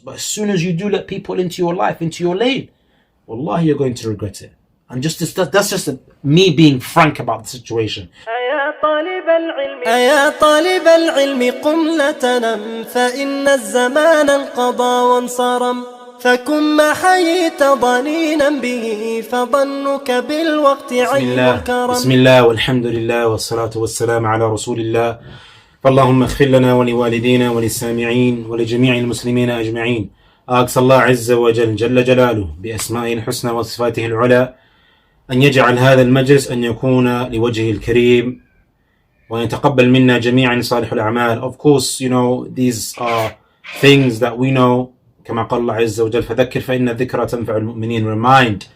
But as soon as you do let people into your life, into your lane, wallahi, you're going to regret it. And that's just me being frank about the situation. أيا طالب العلم قم لا تنم فإن الزمان انقضى وانصرم فكن ما حييت ضنينا به فظنك بالوقت عين الكرم. بسم الله والحمد لله والصلاة والسلام على رسول الله. فاللهم اغفر لنا ولوالدينا وللسامعين ولجميع المسلمين أجمعين. أقصى الله عز وجل جل جلاله بأسمائه الحسنى وصفاته العلى أن يجعل هذا المجلس أن يكون لوجهه الكريم ويتقبل منا جميعا صالح الأعمال. Of course, these are things that we know. كما قال الله عز وجل فذكر فإن الذكرى تنفع المؤمنين. Remind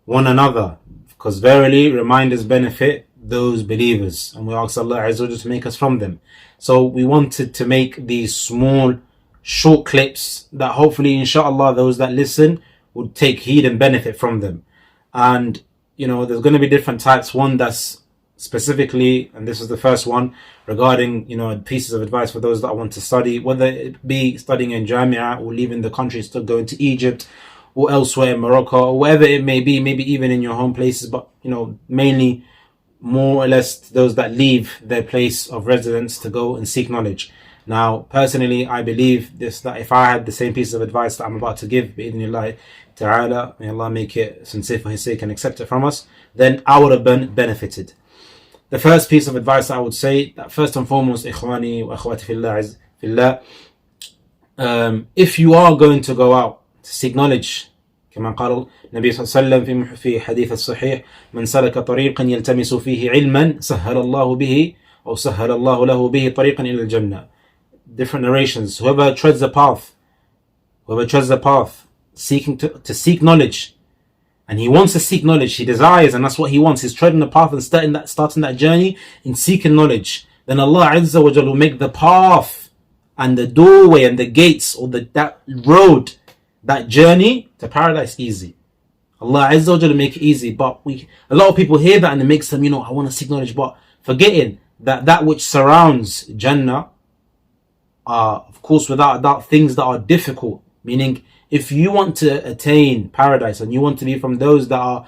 one another, because verily reminders benefit those believers, and we ask Allah Azza wa Jalla to make us from them. So we wanted to make these small short clips that hopefully inshallah those that listen would take heed and benefit from them. And there's going to be different types. One that's specifically, and this is the first one, regarding pieces of advice for those that want to study, whether it be studying in Jamia or leaving the country, still going to Egypt or elsewhere in Morocco or wherever it may be, maybe even in your home places, but mainly more or less those that leave their place of residence to go and seek knowledge. Now, personally, I believe that if I had the same piece of advice that I'm about to give, bi'idhnillah ta'ala, may Allah make it sincere for His sake and accept it from us, then I would have been benefited. The first piece of advice I would say, that first and foremost, ikhwani wa akhwati fillah, if you are going to go out to seek knowledge, كما قال النبي صلى الله عليه وسلم في حديث الصحيح من سلك طريقا يلتمس فيه علما سهل الله به أو سهل الله له به طريقا إلى الجنة. Different narrations. Whoever treads the path seeking to seek knowledge, and he wants to seek knowledge, he desires, and that's what he wants, he's treading the path and starting that journey in seeking knowledge, then Allah Azza wa Jalla will make the path and the doorway and the gates or that road, that journey to paradise easy. Allah Azza wa Jalla make it easy. But a lot of people hear that and it makes them, I want to seek knowledge, but forgetting that which surrounds Jannah are, of course, without a doubt, things that are difficult. Meaning, if you want to attain paradise and you want to be from those that are,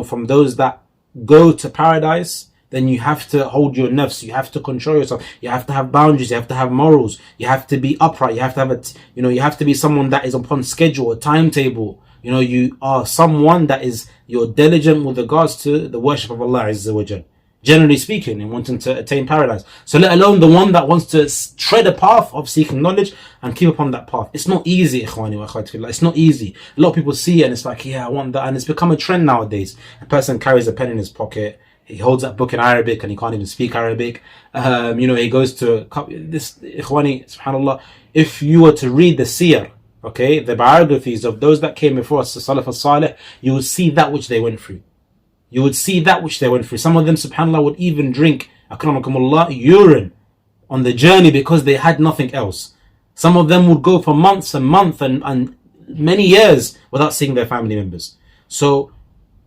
from those that go to paradise, then you have to hold your nafs, you have to control yourself, you have to have boundaries, you have to have morals, you have to be upright, you have to have you have to be someone that is upon schedule, a timetable. You are someone that you're diligent with regards to the worship of Allah Azza wa Jal, generally speaking, in wanting to attain paradise. So let alone the one that wants to tread a path of seeking knowledge and keep upon that path. It's not easy, ikhwani wa akhwati fillah. It's not easy. A lot of people see it and it's like, yeah, I want that. And it's become a trend nowadays. A person carries a pen in his pocket, he holds that book in Arabic and he can't even speak Arabic. He goes to this, ikhwani, subhanallah. If you were to read the seer, okay, the biographies of those that came before us, the Salaf al-Salih, you would see that which they went through. You would see that which they went through. Some of them, subhanallah, would even drink, akramakumullah, urine on the journey because they had nothing else. Some of them would go for months and months and many years without seeing their family members. So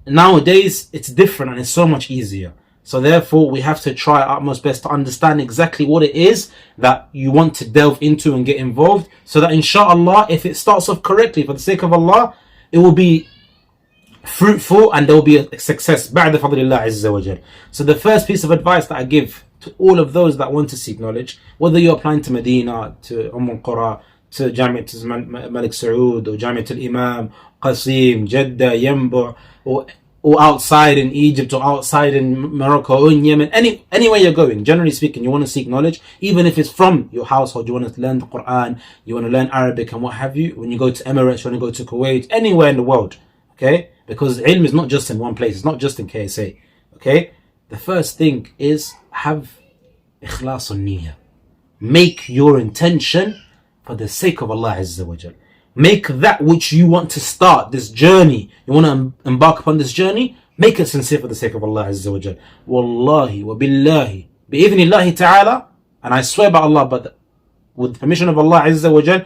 nowadays, it's different and it's so much easier. So therefore, we have to try our utmost best to understand exactly what it is that you want to delve into and get involved, so that inshallah, if it starts off correctly for the sake of Allah, it will be fruitful and there will be a success. Ba'da fadlillah Azza wa Jal. So the first piece of advice that I give to all of those that want to seek knowledge, whether you're applying to Medina, to Qura, to Jamiat Malik Saud, or Jamiat al-Imam, Qasim, Jeddah, Yanbu', or outside in Egypt, or outside in Morocco, or in Yemen, anywhere you're going, generally speaking, you want to seek knowledge, even if it's from your household, you want to learn the Quran, you want to learn Arabic and what have you, when you go to Emirates, you want to go to Kuwait, anywhere in the world, okay? Because ilm is not just in one place, it's not just in KSA, okay? The first thing is have ikhlas al-niyyah. Make your intention for the sake of Allah Azza wa Jal. Make that which you want to start, this journey, you want to embark upon this journey, make it sincere for the sake of Allah Azza wa Jal. Wallahi wa billahi, bi'idhnillahi ta'ala, and I swear by Allah, but with the permission of Allah Azza wa Jal,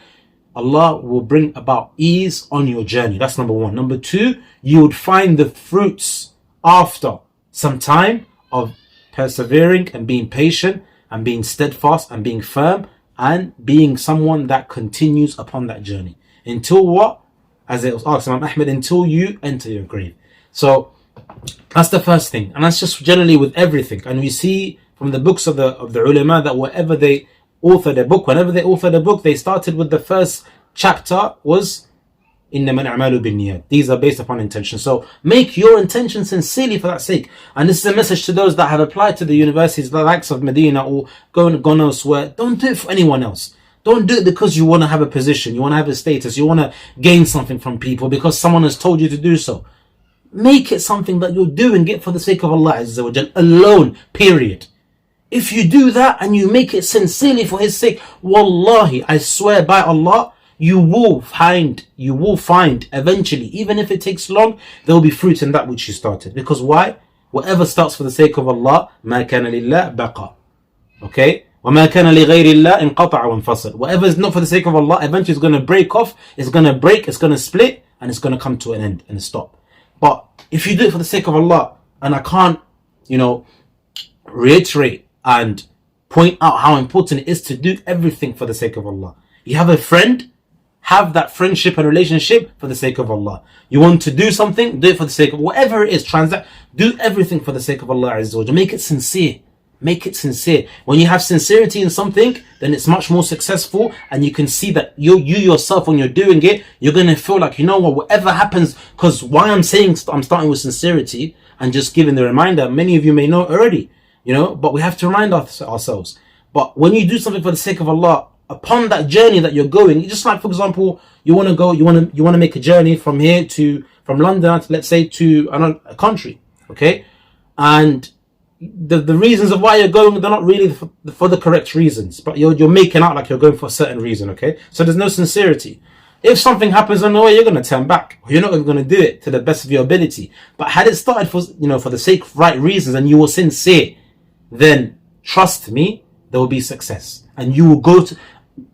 Allah will bring about ease on your journey. That's number one. Number two, you would find the fruits after some time of persevering and being patient and being steadfast and being firm and being someone that continues upon that journey. Until what? As it was asked Imam Ahmed, until you enter your grave. So that's the first thing. And that's just generally with everything. And we see from the books of the ulama that whenever they author a book, they started with the first chapter was إِنَّمَا الْأَعْمَالُ بِالنِّيَّاتِ. These are based upon intention. So make your intention sincerely for that sake. And this is a message to those that have applied to the universities, the likes of Medina or gone elsewhere. Don't do it for anyone else. Don't do it because you want to have a position, you want to have a status, you want to gain something from people because someone has told you to do so. Make it something that you're doing it for the sake of Allah Azza wa Jal alone, period. If you do that and you make it sincerely for His sake, wallahi, I swear by Allah, you will find eventually, even if it takes long, there will be fruit in that which you started. Because why? Whatever starts for the sake of Allah, مَا كَانَ لِلَّهِ بَقَى. Okay? وَمَا كَانَ لِغَيْرِ اللَّهِ انْقَطَعَ وَانْفَصَلَ. Whatever is not for the sake of Allah, eventually it's going to break off, it's going to break, it's going to split, and it's going to come to an end and stop. But if you do it for the sake of Allah, and I can't, reiterate and point out how important it is to do everything for the sake of Allah. You have a friend, have that friendship and relationship for the sake of Allah. You want to do something, do it for the sake of whatever it is, do everything for the sake of Allah Azza wa Jalla. Make it sincere. Make it sincere. When you have sincerity in something, then it's much more successful, and you can see that you yourself, when you're doing it, you're going to feel like, whatever happens, because why I'm starting with sincerity and just giving the reminder, many of you may know already, but we have to remind ourselves. But when you do something for the sake of Allah, upon that journey that you're going, just like, for example, you want to make a journey from London, let's say, to a country, okay? And the reasons of why you're going, they're not really for the correct reasons, but you're making out like you're going for a certain reason, okay? So there's no sincerity. If something happens on the way, you're going to turn back. You're not going to do it to the best of your ability. But had it started for the sake of right reasons and you were sincere, then trust me, there will be success. And you will go to,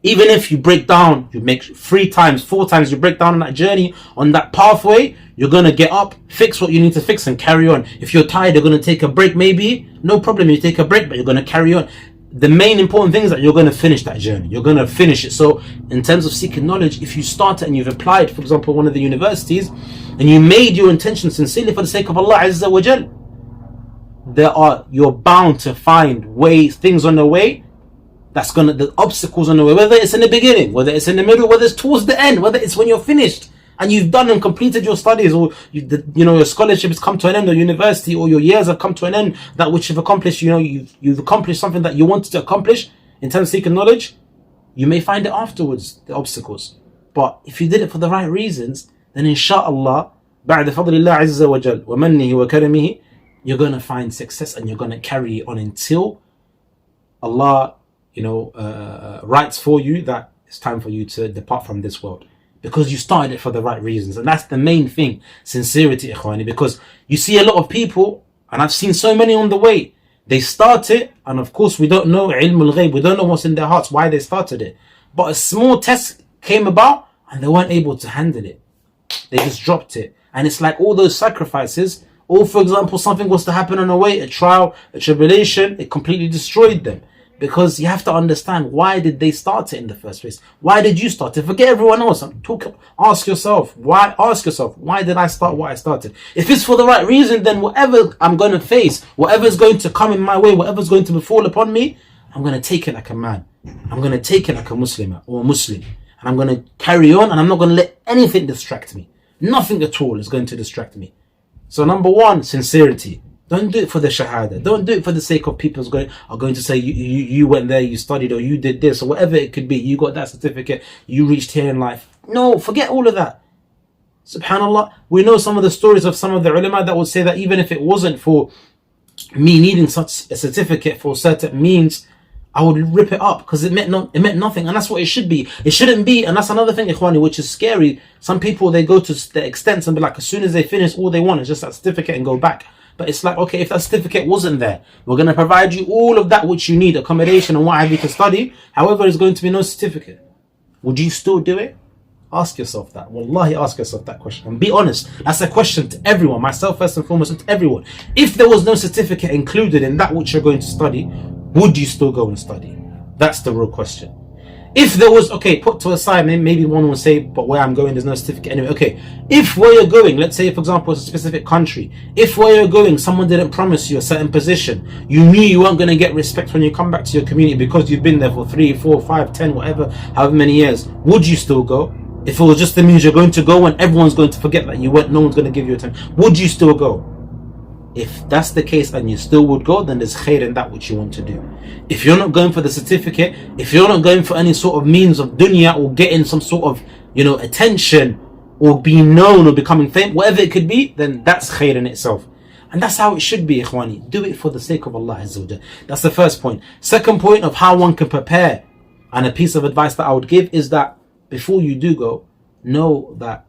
even if you break down, you make 3 times, 4 times, you break down on that journey, on that pathway, you're going to get up, fix what you need to fix and carry on. If you're tired, you're going to take a break maybe. No problem, you take a break, but you're going to carry on. The main important thing is that you're going to finish that journey. You're going to finish it. So in terms of seeking knowledge, if you start and you've applied, for example, one of the universities, and you made your intention sincerely for the sake of Allah Azza wa Jal, you're bound to find things on the way, the obstacles on the way, whether it's in the beginning, whether it's in the middle, whether it's towards the end, whether it's when you're finished and you've done and completed your studies, or your scholarship has come to an end, or university, or your years have come to an end, that which you've accomplished, you've accomplished something that you wanted to accomplish in terms of seeking knowledge. You may find it afterwards, the obstacles, but if you did it for the right reasons, then inshallah, بعد فضل الله عز وجل ومنه وكرمه, you're going to find success and you're going to carry on until Allah writes for you that it's time for you to depart from this world, because you started it for the right reasons. And that's the main thing, sincerity, ikhwani, because you see a lot of people, and I've seen so many on the way, they start it, and of course we don't know ilm al-ghayb, we don't know what's in their hearts, why they started it, but a small test came about and they weren't able to handle it, they just dropped it. And it's like all those sacrifices, or for example something was to happen on the way, a trial, a tribulation, it completely destroyed them. Because you have to understand, why did they start it in the first place? Why did you start it? Forget everyone else. Ask yourself, why did I start what I started? If it's for the right reason, then whatever I'm going to face, whatever's going to come in my way, whatever's going to befall upon me, I'm going to take it like a man. I'm going to take it like a Muslim or a Muslim. And I'm going to carry on, and I'm not going to let anything distract me. Nothing at all is going to distract me. So number 1, sincerity. Don't do it for the shahada. Don't do it for the sake of people are going to say you went there, you studied, or you did this, or whatever it could be. You got that certificate, you reached here in life. No, forget all of that. Subhanallah, we know some of the stories of some of the ulama that would say that even if it wasn't for me needing such a certificate for certain means, I would rip it up, because it meant nothing. And that's what it should be. It shouldn't be. And that's another thing, ikhwani, which is scary. Some people, they go to the extent and be like, as soon as they finish, all they want is just that certificate and go back. But it's like, okay, if that certificate wasn't there, we're going to provide you all of that which you need, accommodation and what have you to study. However, there's going to be no certificate. Would you still do it? Ask yourself that. Wallahi, ask yourself that question. And be honest. That's a question to everyone, myself first and foremost, and to everyone. If there was no certificate included in that which you're going to study, would you still go and study? That's the real question. If there was, okay, put to aside, maybe one will say, but where I'm going, there's no certificate anyway. Okay, if where you're going, let's say, for example, it's a specific country. If where you're going, someone didn't promise you a certain position, you knew you weren't going to get respect when you come back to your community because you've been there for 3, 4, 5, 10, whatever, however many years, would you still go? If it was just the means you're going to go and everyone's going to forget that you went, no one's going to give you a time, would you still go? If that's the case and you still would go, then there's khair in that which you want to do. If you're not going for the certificate, if you're not going for any sort of means of dunya or getting some sort of, attention or being known or becoming famous, whatever it could be, then that's khair in itself. And that's how it should be, ikhwani. Do it for the sake of Allah Azza wa Jal. That's the first point. Second point of how one can prepare, and a piece of advice that I would give is that before you do go, know that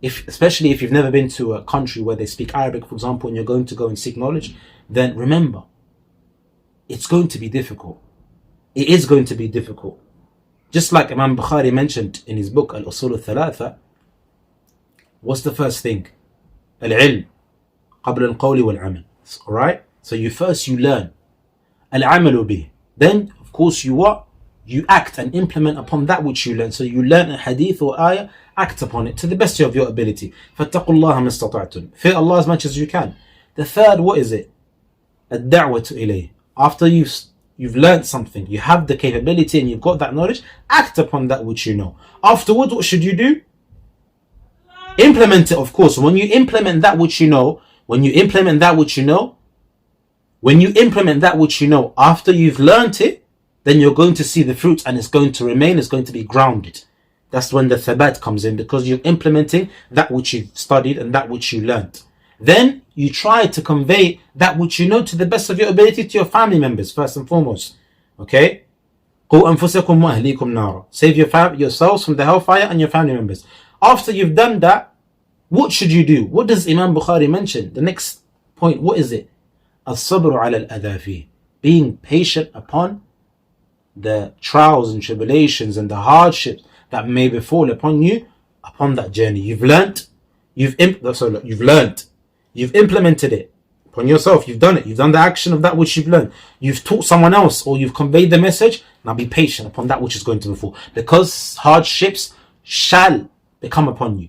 especially if you've never been to a country where they speak Arabic, for example, and you're going to go and seek knowledge, then remember, it's going to be difficult. It is going to be difficult. Just like Imam Bukhari mentioned in his book, Al-Usul al-Thalatha, what's the first thing? Al-ilm, qabla al-qawli wal-amal. Alright? So you learn. Al-amalu bih. Then, of course, you act and implement upon that which you learn. So you learn a hadith or ayah, act upon it to the best of your ability. فَاتَّقُوا اللَّهَ مَا اسْتَطَعْتُمْ. Fear Allah as much as you can. The third, what is it? الدعوة إليه. After you've learned something, you have the capability and you've got that knowledge, act upon that which you know. Afterwards, what should you do? Implement it, of course. When you implement that which you know, after you've learnt it, then you're going to see the fruits and it's going to remain, it's going to be grounded. That's when the thabat comes in, because you're implementing that which you've studied and that which you learnt. Then you try to convey that which you know to the best of your ability to your family members, first and foremost. Okay? قُوا أَنفُسَكُمْ وَأَهْلِيكُمْ نَارًا. Save yourselves from the hellfire and your family members. After you've done that, what should you do? What does Imam Bukhari mention? The next point, what is it? الصبر على الأذى فيه. Being patient upon the trials and tribulations and the hardships that may befall upon you upon that journey. You've learnt, you've implemented it upon yourself, you've done it, you've done the action of that which you've learned, you've taught someone else, or you've conveyed the message. Now be patient upon that which is going to befall, because hardships shall befall upon you.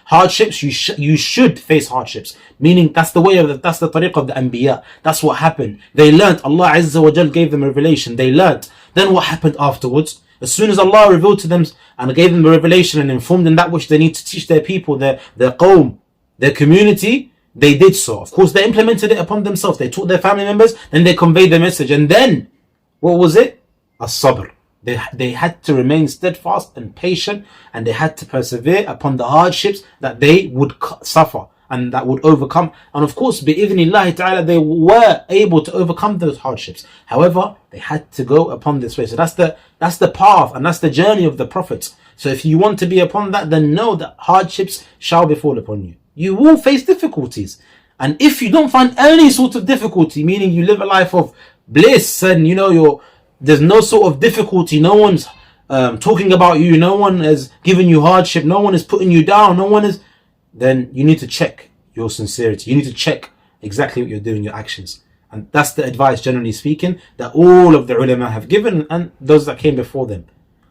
Hardships, you should face hardships, meaning that's the tariq of the anbiya. That's what happened. They learnt, Allah Azza wa Jal gave them a revelation, they learnt. Then what happened afterwards? As soon as Allah revealed to them and gave them the revelation and informed them that which they need to teach their people, their qawm, their community, they did so. Of course, they implemented it upon themselves. They taught their family members, then they conveyed the message. And then, what was it? As-sabr. They had to remain steadfast and patient, and they had to persevere upon the hardships that they would suffer and that would overcome. And of course, bi'idhnillahi ta'ala, they were able to overcome those hardships. However, they had to go upon this way. So that's the path and that's the journey of the prophets. So if you want to be upon that, then know that hardships shall befall upon you. You will face difficulties. And if you don't find any sort of difficulty, meaning you live a life of bliss and there's no sort of difficulty, no one's talking about you, no one is giving you hardship, no one is putting you down, then you need to check your sincerity. You need to check exactly what you're doing, your actions. And that's the advice, generally speaking, that all of the ulama have given and those that came before them.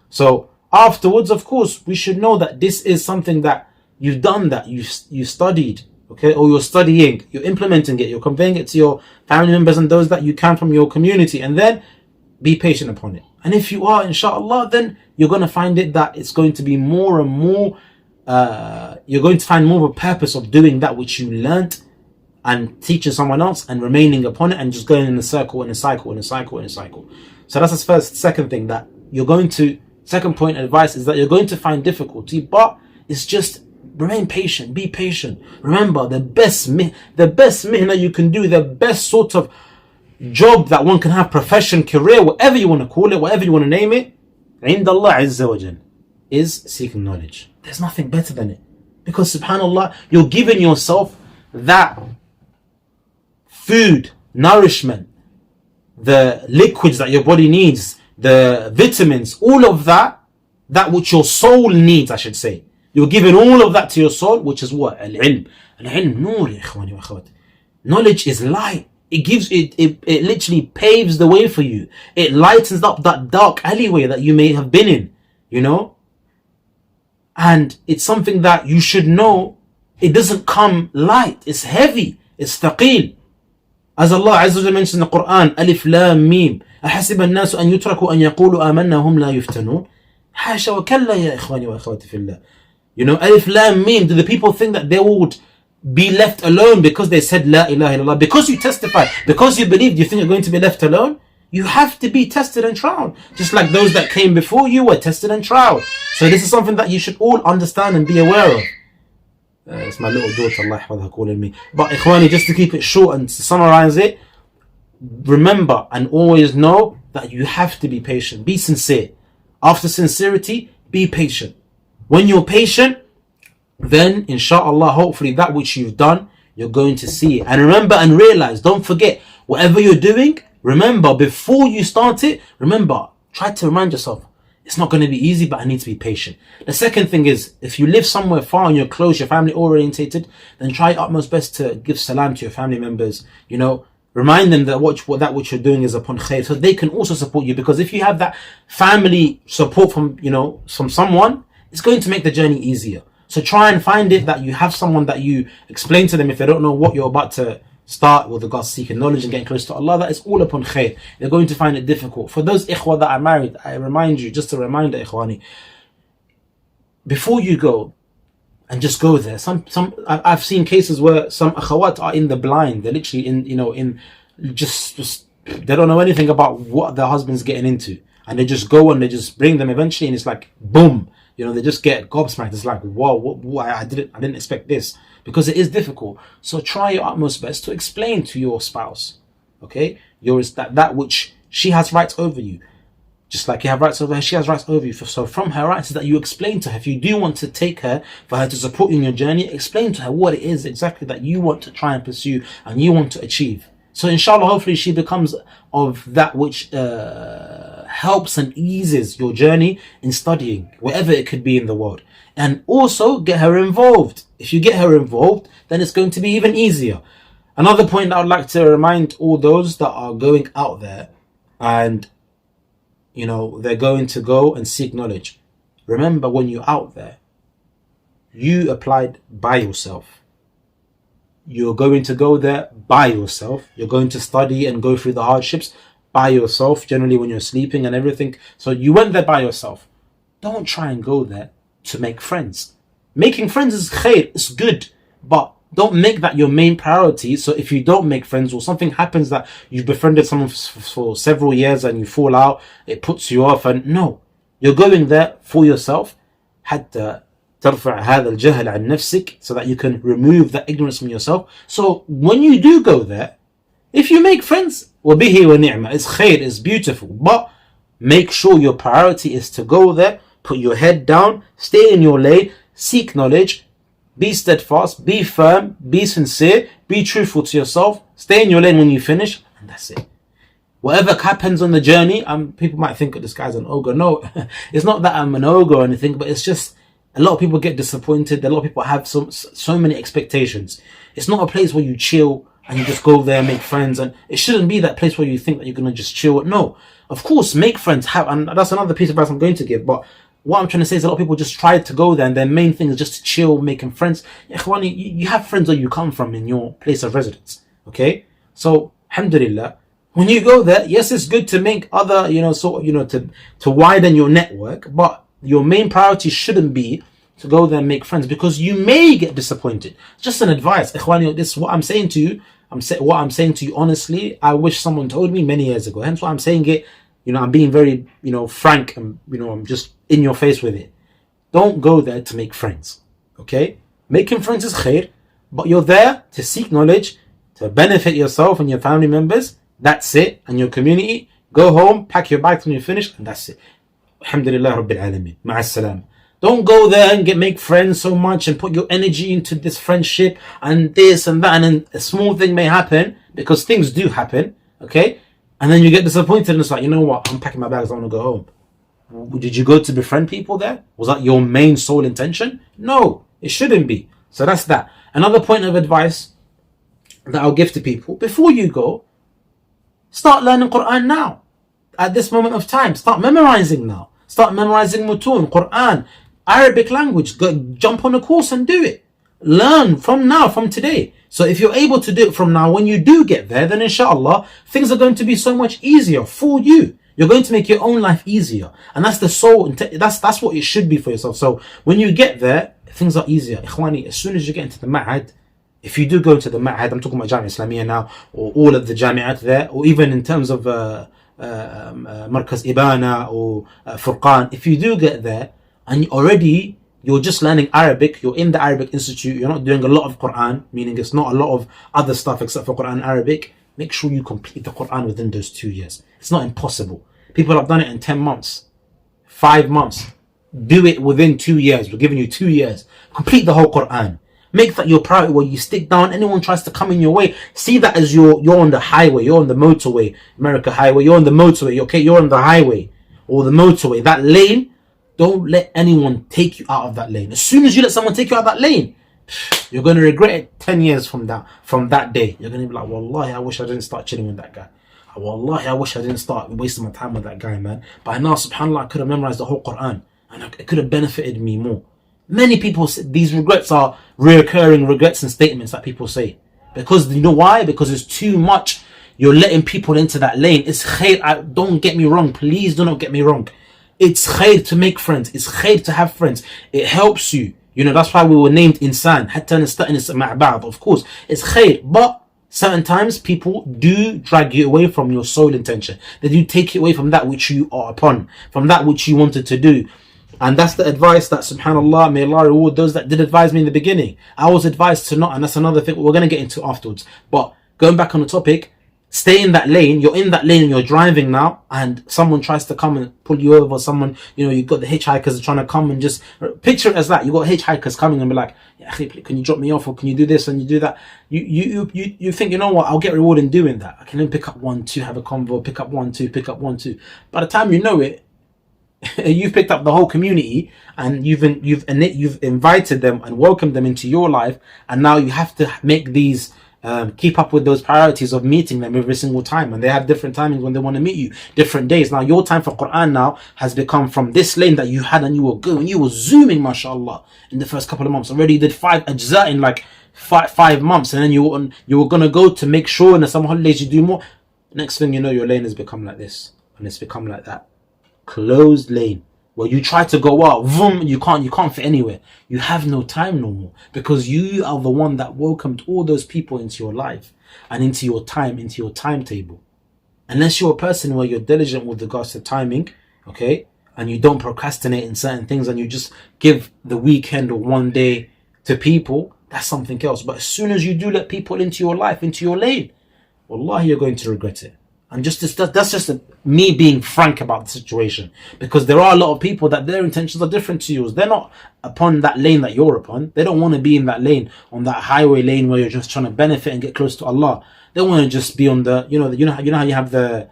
So afterwards, of course, we should know that this is something that you've done, that you studied, okay, or you're studying, you're implementing it, you're conveying it to your family members and those that you can from your community, and then be patient upon it. And if you are, inshallah, then you're going to find it that it's going to be more and more, you're going to find more of a purpose of doing that which you learnt and teaching someone else and remaining upon it and just going in a circle, in a cycle. So that's the second thing, that second point of advice is that you're going to find difficulty, but it's just remain patient, be patient. Remember, the best mihna you can do, the best sort of job that one can have, profession, career, whatever you want to call it, whatever you want to name it, عند الله عز وجل, is seeking knowledge. There's nothing better than it. Because subhanallah, you're giving yourself that food, nourishment, the liquids that your body needs, the vitamins, all of that which your soul needs, I should say. You're giving all of that to your soul, which is what? Al-ilm. Al-ilm nur, ya ikhwani wa akhawat. Knowledge is light. it literally paves the way for you. It lightens up that dark alleyway that you may have been in, you know. And it's something that you should know. It doesn't come light. It's heavy. It's thaqil. As Allah Azza wa Jalla mentions in the Quran, Alif Lam Mim. أحسب الناس أن يتركوا أن يقولوا آمنا هم لا يفتنون. حاشا وكلا يا إخواني وأخواتي في الله. You know, Alif Lam Mim. Do the people think that they would be left alone because they said La ilaha illallah? Because you testify, because you believe, you think you're going to be left alone? You have to be tested and tried. Just like those that came before you were tested and tried. So this is something that you should all understand and be aware of. It's my little daughter, Allah yahfadha, calling me. But Ikhwani, just to keep it short and to summarize it, remember and always know that you have to be patient. Be sincere. After sincerity, be patient. When you're patient, then inshallah, hopefully that which you've done, you're going to see it. And remember and realize, don't forget, whatever you're doing, remember, before you start it, remember, try to remind yourself, it's not going to be easy, but I need to be patient. The second thing is, if you live somewhere far and you're close, your family orientated, then try your utmost best to give salam to your family members. You know, remind them that what you're doing is upon khair, so they can also support you. Because if you have that family support from, you know, from someone, it's going to make the journey easier. So try and find it that you have someone that you explain to them if they don't know what you're about to start with regards to seeking knowledge and getting close to Allah. That is all upon khair. They're going to find it difficult. For those ikhwa that are married, I remind you, just a reminder, ikhwani, before you go, and just go there. I've seen cases where some akhawat are in the blind. They're literally in just they don't know anything about what their husband's getting into, and they just go and they just bring them eventually, and it's like boom, you know, they just get gobsmacked. It's like, whoa, I didn't expect this. Because it is difficult. So try your utmost best to explain to your spouse, okay, that which she has rights over you. Just like you have rights over her, she has rights over you. So from her rights is that you explain to her, if you do want to take her, for her to support you in your journey, explain to her what it is exactly that you want to try and pursue and you want to achieve. So inshallah, hopefully she becomes of that which helps and eases your journey in studying, wherever it could be in the world. And also get her involved. If you get her involved, then it's going to be even easier. Another point I would like to remind all those that are going out there and, you know, they're going to go and seek knowledge. Remember, when you're out there, you applied by yourself. You're going to go there by yourself. You're going to study and go through the hardships by yourself, generally when you're sleeping and everything. So you went there by yourself. Don't try and go there to make friends. Making friends is khair, it's good, but don't make that your main priority. So if you don't make friends or something happens that you've befriended someone for several years and you fall out, it puts you off, and no, you're going there for yourself, حتى ترفع هذا الجهل عن نفسك, so that you can remove that ignorance from yourself. So when you do go there, if you make friends, وبه ونعمة, it's khair, it's beautiful, but make sure your priority is to go there, put your head down, stay in your lane, seek knowledge, be steadfast, be firm, be sincere, be truthful to yourself, stay in your lane when you finish, and that's it. Whatever happens on the journey, people might think this guy's an ogre. No, it's not that I'm an ogre or anything, but it's just a lot of people get disappointed. A lot of people have so many expectations. It's not a place where you chill and you just go there and make friends, and it shouldn't be that place where you think that you're going to just chill. No, of course, make friends, and that's another piece of advice I'm going to give, but what I'm trying to say is a lot of people just try to go there and their main thing is just to chill, making friends. You have friends where you come from in your place of residence. Okay? So, alhamdulillah, when you go there, yes, it's good to make other, to widen your network, but your main priority shouldn't be to go there and make friends, because you may get disappointed. Just an advice. Ikhwani, this is what I'm saying to you. What I'm saying to you honestly, I wish someone told me many years ago. Hence why I'm saying it. I'm being very, frank, and, I'm just in your face with it. Don't go there to make friends. Okay? Making friends is khair, but you're there to seek knowledge, to benefit yourself and your family members. That's it. And your community. Go home, pack your bags when you finish, and that's it. Alhamdulillah Rabbil Alameen. Ma'as salam. Don't go there and make friends so much and put your energy into this friendship and this and that, and then a small thing may happen, because things do happen. Okay? And then you get disappointed and it's like, you know what, I'm packing my bags, I want to go home. Did you go to befriend people there? Was that your main sole intention? No, it shouldn't be. So that's that. Another point of advice, that I'll give to people. Before you go, start learning Quran now. At this moment of time, start memorizing now. Start memorizing mutun, Quran, Arabic language. Go, jump on a course and do it. Learn from now, from today. So if you're able to do it from now, when you do get there, then inshallah, things are going to be so much easier for you. You're going to make your own life easier. And that's the soul, that's what it should be for yourself. So when you get there, things are easier. Ikhwani, as soon as you get into the ma'had, if you do go to the ma'had, I'm talking about Jamia Islamiyya now, or all of the jami'at there, or even in terms of Markaz Ibana or Furqan, if you do get there, and already you're just learning Arabic, you're in the Arabic Institute, you're not doing a lot of Quran, meaning it's not a lot of other stuff except for Quran and Arabic, make sure you complete the Quran within those 2 years. It's not impossible. People have done it in 10 months, 5 months. Do it within 2 years. We're giving you 2 years. Complete the whole Quran. Make that your priority where you stick down. Anyone tries to come in your way, see that as you're on the highway, you're on the motorway, America highway, you're on the motorway, okay, you're on the highway or the motorway, that lane. Don't let anyone take you out of that lane. As soon as you let someone take you out of that lane, you're going to regret it 10 years from that day. You're going to be like, Wallahi, I wish I didn't start chilling with that guy. Wallahi, I wish I didn't start wasting my time with that guy, man. But now, subhanAllah, I could have memorized the whole Quran and it could have benefited me more. Many people say these regrets are reoccurring regrets and statements that people say. Because, you know why? Because it's too much. You're letting people into that lane. It's khair. Don't get me wrong. Please do not get me wrong. It's khair to make friends. It's khair to have friends. It helps you. You know, that's why we were named insan. Hatta nasta'nis ma'a ba'd. Of course, it's khair. But certain times people do drag you away from your sole intention. They do take you away from that which you are upon, from that which you wanted to do. And that's the advice that, subhanAllah, may Allah reward those that did advise me in the beginning. I was advised to not, and that's another thing we're going to get into afterwards. But going back on the topic, stay in that lane. You're in that lane and you're driving now, and someone tries to come and pull you over. Someone, you know, you've got the hitchhikers trying to come and just picture it as that. You've got hitchhikers coming and be like, yeah, can you drop me off, or can you do this and you do that? You think, you know what, I'll get rewarded in doing that. I can then pick up 1, 2, have a convo, pick up 1, 2, pick up 1, 2. By the time you know it, you've picked up the whole community and you've invited them and welcomed them into your life, and now you have to make these keep up with those priorities of meeting them every single time, and they have different timings when they want to meet you, different days. Now your time for Quran now has become from this lane that you had, and you were going, you were zooming, mashallah, in the first couple of months. Already you did 5 ajza in like 5 months, and then you were gonna go to make sure in the summer holidays you do more. Next thing you know, your lane has become like this, and it's become like that. Closed lane where you try to go out, vroom, you can't fit anywhere. You have no time no more, because you are the one that welcomed all those people into your life and into your time, into your timetable. Unless you're a person where you're diligent with regards to timing, okay, and you don't procrastinate in certain things and you just give the weekend or one day to people, that's something else. But as soon as you do let people into your life, into your lane, wallahi, you're going to regret it. And that's just me being frank about the situation, because there are a lot of people that their intentions are different to yours. They're not upon that lane that you're upon. They don't want to be in that lane, on that highway lane where you're just trying to benefit and get close to Allah. They want to just be on the, you know how you have the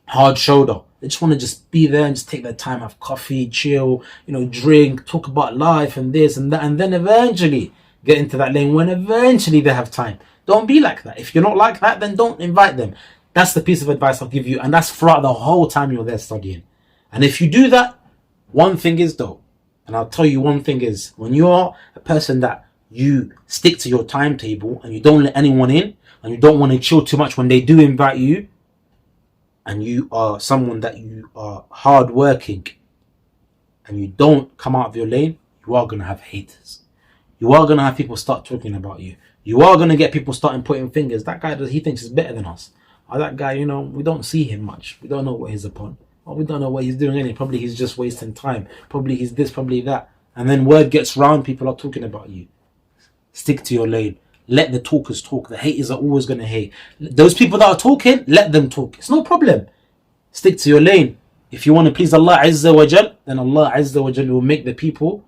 hard shoulder. They just want to just be there and just take their time, have coffee, chill, drink, talk about life and this and that, and then eventually get into that lane when eventually they have time. Don't be like that. If you're not like that, then don't invite them. That's the piece of advice I'll give you, and that's throughout the whole time you're there studying. And if you do that, one thing is though, and I'll tell you one thing is, when you're a person that you stick to your timetable and you don't let anyone in, and you don't want to chill too much when they do invite you, and you are someone that you are hardworking, and you don't come out of your lane, you are going to have haters. You are going to have people start talking about you. You are going to get people starting pointing fingers. That guy, he thinks he's better than us. Or that guy, we don't see him much. We don't know what he's upon. Or we don't know what he's doing anyway. Probably he's just wasting time. Probably he's this, probably that. And then word gets round, people are talking about you. Stick to your lane. Let the talkers talk. The haters are always going to hate. Those people that are talking, let them talk. It's no problem. Stick to your lane. If you want to please Allah Azza wa Jal, then Allah Azza wa Jal will make the people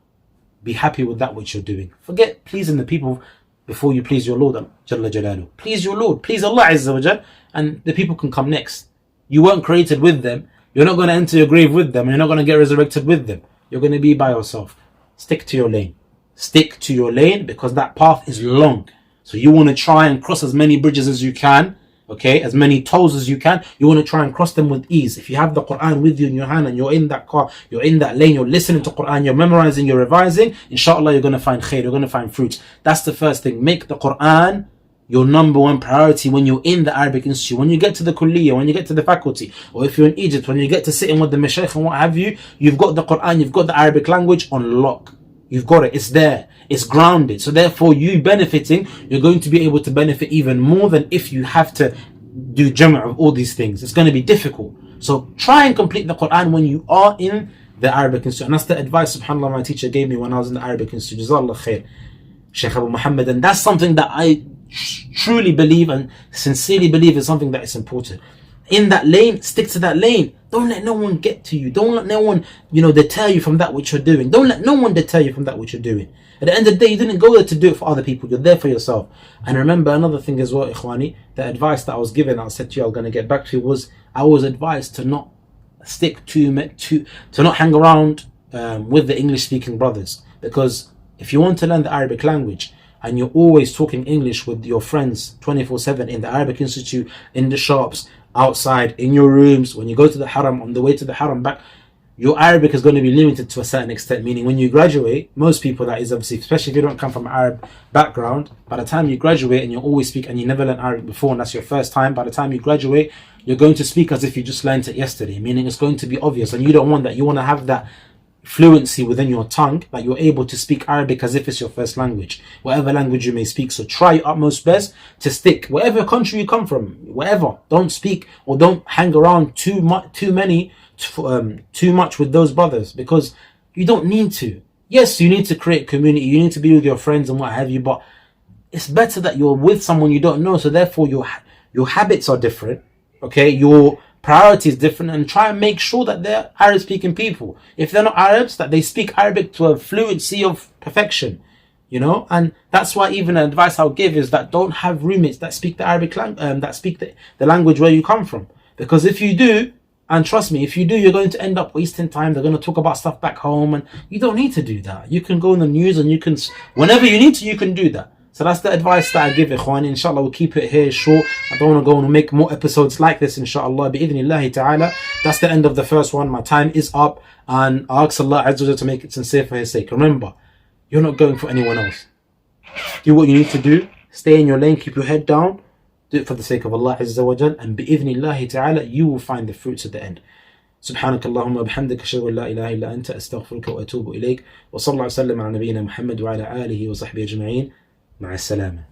be happy with that which you're doing. Forget pleasing the people before you please your Lord Jalla Jalaluhu. Please your Lord, please Allah Azza wa Jal, and the people can come next. You weren't created with them. You're not going to enter your grave with them, and you're not going to get resurrected with them. You're going to be by yourself. Stick to your lane. Stick to your lane, because that path is long. So you want to try and cross as many bridges as you can, okay, as many toes as you can. You want to try and cross them with ease. If you have the Quran with you in your hand and you're in that car, you're in that lane, you're listening to Quran, you're memorizing, you're revising, inshallah you're going to find khair, you're going to find fruits. That's the first thing. Make the Quran your number one priority when you're in the Arabic Institute. When you get to the kulliyah, when you get to the faculty, or if you're in Egypt, when you get to sitting with the mashaykh and what have you, you've got the Quran, you've got the Arabic language on lock. You've got it, it's there, it's grounded. So therefore you benefiting, you're going to be able to benefit even more than if you have to do jama' of all these things. It's going to be difficult. So try and complete the Quran when you are in the Arabic Institute. And that's the advice, subhanAllah, my teacher gave me when I was in the Arabic Institute. Jazakallah khair, Shaykh Abu Muhammad. And that's something that I truly believe and sincerely believe is something that is important. In that lane, stick to that lane. Don't let no one get to you. Don't let no one, deter you from that which you're doing. Don't let no one deter you from that which you're doing. At the end of the day, you didn't go there to do it for other people. You're there for yourself. And remember another thing as well, Ikhwani, the advice that I was given, I said to you, I'm going to get back to, was I was advised to not stick to not hang around with the English speaking brothers. Because if you want to learn the Arabic language, and you're always talking English with your friends 24/7 in the Arabic Institute, in the shops, outside, in your rooms, when you go to the haram, on the way to the haram back, your Arabic is going to be limited to a certain extent. Meaning when you graduate, most people, that is obviously, especially if you don't come from an Arab background, by the time you graduate and you always speak and you never learned Arabic before and that's your first time, by the time you graduate, you're going to speak as if you just learned it yesterday. Meaning it's going to be obvious, and you don't want that. You want to have that fluency within your tongue, that you're able to speak Arabic as if it's your first language, whatever language you may speak. So try your utmost best to stick, whatever country you come from, whatever. Don't speak or don't hang around too much with those brothers, because you don't need to. Yes, you need to create community, you need to be with your friends and what have you, but it's better that you're with someone you don't know, so therefore your habits are different, okay, your priority is different, and try and make sure that they're Arab speaking people. If they're not Arabs, that they speak Arabic to a fluency of perfection, and that's why even the advice I'll give is that don't have roommates that speak the Arabic language, that speak the language where you come from. Because if you do, and trust me, if you do, you're going to end up wasting time. They're going to talk about stuff back home, and you don't need to do that. You can go in the news, and you can, whenever you need to, you can do that. So that's the advice that I give, Ikhwan. Inshallah, we'll keep it here short. I don't want to go and make more episodes like this, inshallah. Bi-idhnillahi ta'ala. That's the end of the first one. My time is up, and I ask Allah Azza wa Jalla to make it sincere for His sake. Remember, you're not going for anyone else. Do what you need to do. Stay in your lane. Keep your head down. Do it for the sake of Allah Azza wa Jalla. And bi-idhnillahi ta'ala, you will find the fruits at the end. سبحانك اللهم وبحمدك أشهد أن لا إله إلا أنت أستغفرك وأتوب إليك وصلى الله وسلم على نبينا محمد وعلى آله وصحبه أجمعين. مع السلامة.